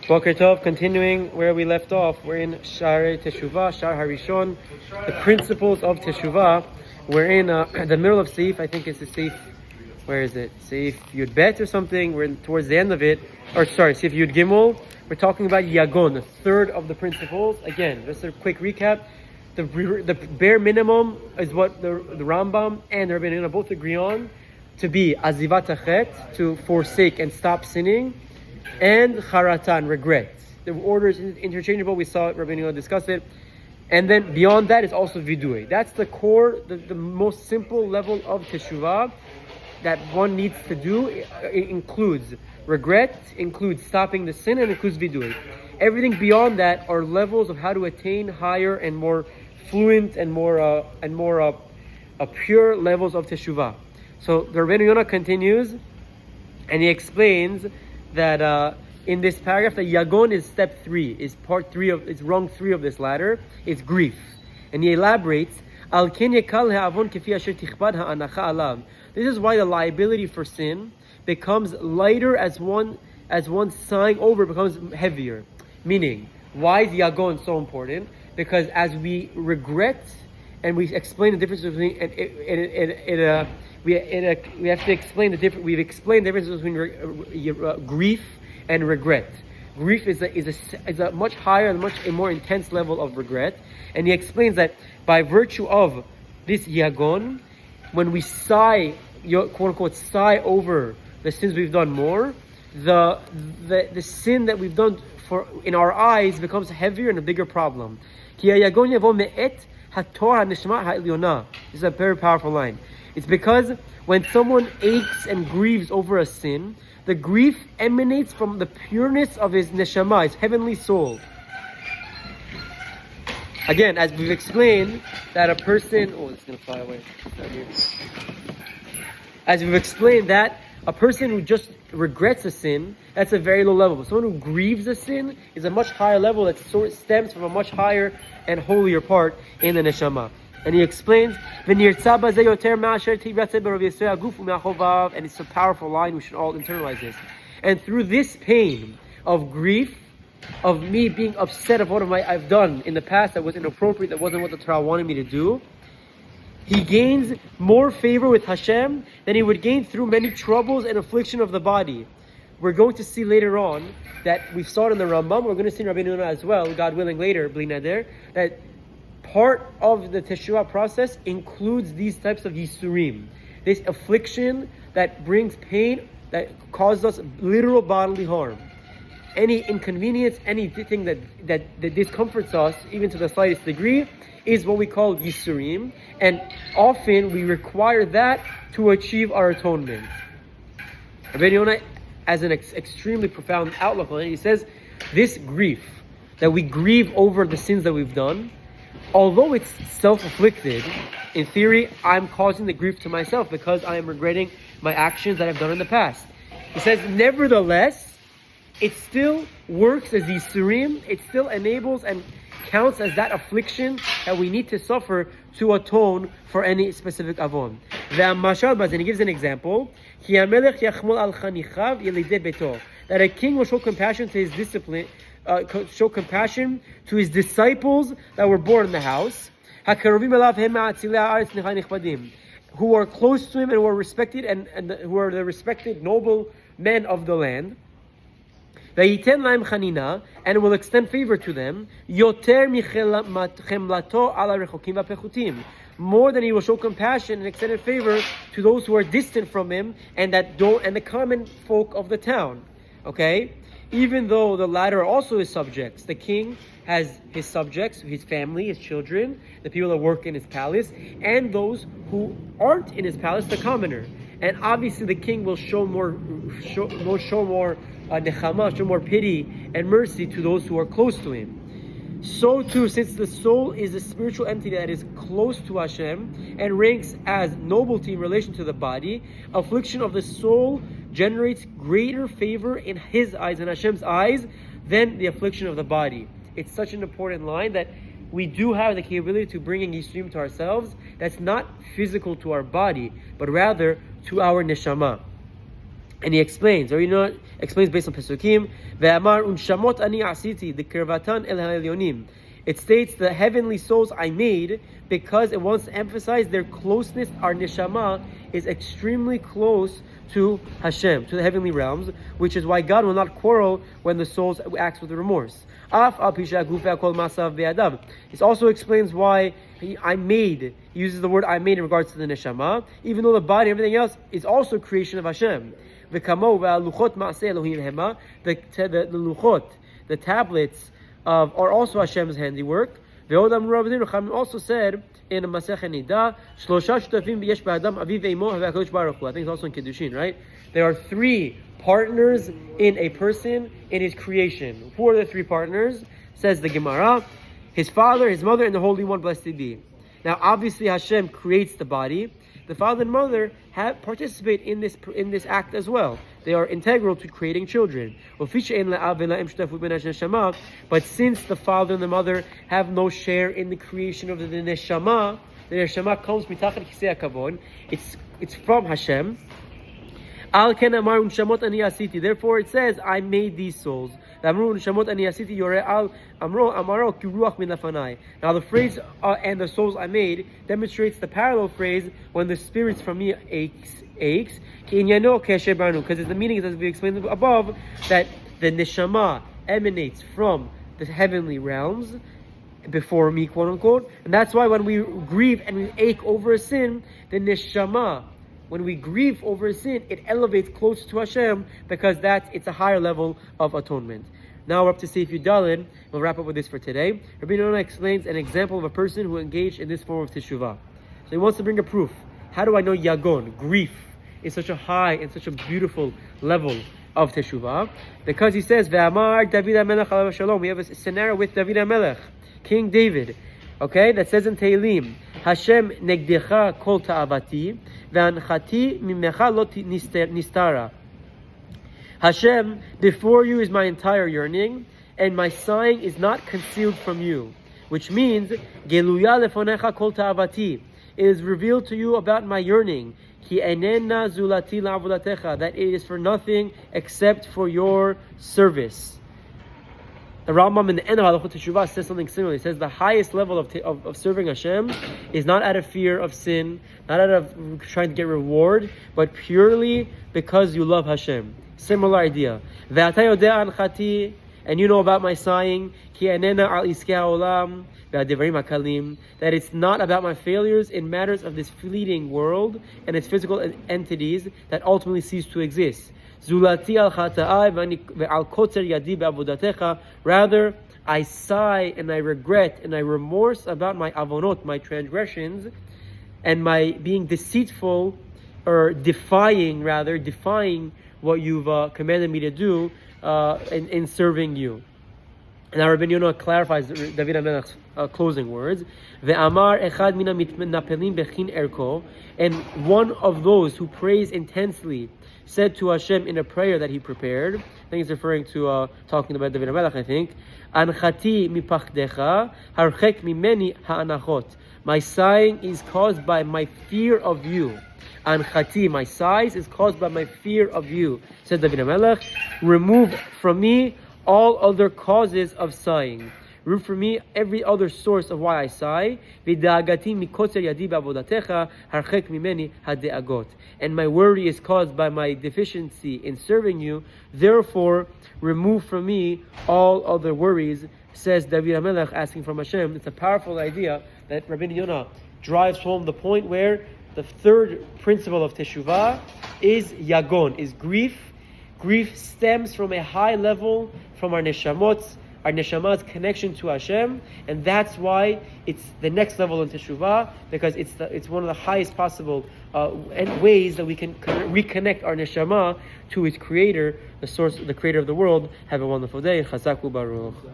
Boker Tov, continuing where we left off, we're in Shaare Teshuva, Shaar HaRishon, the principles of Teshuvah. We're in the middle of Seif, I think it's the Seif, where is it? Seif Yud Bet or something, we're towards the end of it, or sorry, Seif Yud Gimel. We're talking about Yegon, the third of the principles. Again, just a quick recap. The bare minimum is what the Rambam and the Rabbenu both agree on, to be Azivat Achet, to forsake and stop sinning, and Charatan, regret. The order is interchangeable. We saw it, Rabbenu discuss it. And then beyond that is also Vidui. That's the core, the most simple level of Teshuvah that one needs to do. It includes regret, includes stopping the sin, and includes Vidui. Everything beyond that are levels of how to attain higher and more fluent and more pure levels of Teshuvah. So the Rabbenu Yona continues, and he explains that in this paragraph, the Yegon is step 3, is part 3 of, it's rung 3 of this ladder. It's grief, and he elaborates. This is why the liability for sin becomes lighter as one's sighing over becomes heavier. Meaning, why is Yegon so important? Because as we regret, and we explain the difference between we have to explain the difference. We've explained the difference between grief and regret. Grief is a much higher, a more intense level of regret, and he explains that by virtue of this Yegon, when we sigh, quote unquote, sigh over the sins we've done more, the sin that we've done in our eyes becomes heavier and a bigger problem. This is a very powerful line. It's because when someone aches and grieves over a sin, the grief emanates from the pureness of his neshama, his heavenly soul. Again, as we've explained, that a person... Oh, it's going to fly away. As we've explained that a person who just regrets a sin, that's a very low level. But someone who grieves a sin is a much higher level that stems from a much higher and holier part in the neshama. And he explains, and it's a powerful line, we should all internalize this. And through this pain of grief, of me being upset of what I've done in the past that was inappropriate, that wasn't what the Torah wanted me to do, he gains more favor with Hashem than he would gain through many troubles and affliction of the body. We're going to see later on that we've saw it in the Rambam, we're going to see in Rabbenu as well, God willing later, Bli Nader, that part of the Teshuvah process includes these types of Yisurim. This affliction that brings pain, that causes us literal bodily harm. Any inconvenience, anything that discomforts us, even to the slightest degree, is what we call Yisurim. And often we require that to achieve our atonement. Rabbenu Yona has an extremely profound outlook on it. He says, this grief, that we grieve over the sins that we've done, although it's self-afflicted, in theory, I'm causing the grief to myself because I am regretting my actions that I've done in the past. He says, nevertheless, it still works as Yisurim, it still enables and counts as that affliction that we need to suffer to atone for any specific avon. And he gives an example, that a king will show compassion to his discipline, show compassion to his disciples that were born in the house, who are close to him and who are respected and who are the respected noble men of the land. And will extend favor to them, more than he will show compassion and extended favor to those who are distant from him and the common folk of the town. Okay? Even though the latter are also his subjects, the king has his subjects, his family, his children, the people that work in his palace, and those who aren't in his palace, the commoner. And obviously, the king will show more nechama, show more pity and mercy to those who are close to him. So too, since the soul is a spiritual entity that is close to Hashem and ranks as nobility in relation to the body, affliction of the soul generates greater favor in his eyes and Hashem's eyes than the affliction of the body. It's such an important line that we do have the capability to bring in Yisurim to ourselves that's not physical to our body, but rather to our neshama. And he explains, or explains based on Pesukim, Ve'amar unshamot ani asiti, the kirvatan el ha'elyonim. It states the heavenly souls I made because it wants to emphasize their closeness. Our neshama is extremely close to Hashem, to the heavenly realms, which is why God will not quarrel when the souls acts with remorse. This also explains why he uses the word I made in regards to the neshama, even though the body and everything else is also creation of Hashem. The luchot, the tablets are also Hashem's handiwork. Rabbenu also said in Masechet Nida, I think it's also in Kiddushin, right? There are 3 partners in a person in his creation. Who are the 3 partners? Says the Gemara, his father, his mother, and the Holy One, blessed be. Now, obviously, Hashem creates the body. The father and mother participate in this act as well. They are integral to creating children. But since the father and the mother have no share in the creation of the neshama comes mitachat kisei hakavod. It's from Hashem. Therefore, it says, I made these souls. Now the phrase and the souls I made demonstrates the parallel phrase when the spirits from me aches. Because the meaning is, as we explained above, that the neshama emanates from the heavenly realms before me, quote unquote, and that's why when we grieve and we ache over a sin, the neshama, when we grieve over a sin, it elevates closer to Hashem because it's a higher level of atonement. Now we're up to Seif Yudalid. We'll wrap up with this for today. Rabbenu Yona explains an example of a person who engaged in this form of teshuvah. So he wants to bring a proof. How do I know Yagон, grief, is such a high and such a beautiful level of teshuvah? Because he says, Ve'amar David HaMelech alav shalom. We have a scenario with David HaMelech, King David. Okay, that says in Tehillim, Hashem negdecha kol ta'avati, ve'anchati mimecha lo nistara. Hashem, before you is my entire yearning, and my sighing is not concealed from you. Which means, Geluya lefonecha kol ta'avati. It is revealed to you about my yearning. Ki enena zulati la'avodatecha. That it is for nothing except for your service. The Rambam in the end of Halachot Teshuvah says something similar. He says the highest level of serving Hashem is not out of fear of sin, not out of trying to get reward, but purely because you love Hashem. Similar idea. Ve'ata yodea anchati, and you know about my sighing. Ki anena al iskei ha'olam ve'adevarim hakalim. That it's not about my failures in matters of this fleeting world and its physical entities that ultimately cease to exist. Zulati al chata'ai ve'al kotzer yadi be'avodatecha. Rather, I sigh and I regret and I remorse about my avonot, my transgressions, and my being deceitful, or defying what you've commanded me to do in serving you. Now Rabbenu Yona clarifies David HaMelech's closing words. Ve'amar echad mina mitnapelim bechin erko. And one of those who prays intensely said to Hashem in a prayer that he prepared. I think he's referring to talking about David HaMelech, I think. Anchati mipachdecha harchek mimeni ha'anachot. My sighing is caused by my fear of you. Anchati, my sighs, is caused by my fear of you. Said David HaMelech, remove from me all other causes of sighing. Remove from me every other source of why I sigh. And my worry is caused by my deficiency in serving you. Therefore, remove from me all other worries, says David HaMelech, asking from Hashem. It's a powerful idea that Rabbenu Yona drives home the point where the third principle of Teshuvah is Yagon, is grief. Grief stems from a high level from our neshama's connection to Hashem, and that's why it's the next level in Teshuvah, because it's one of the highest possible ways that we can reconnect our neshama to its creator, the source, the creator of the world. Have a wonderful day. Chazak u'baruch.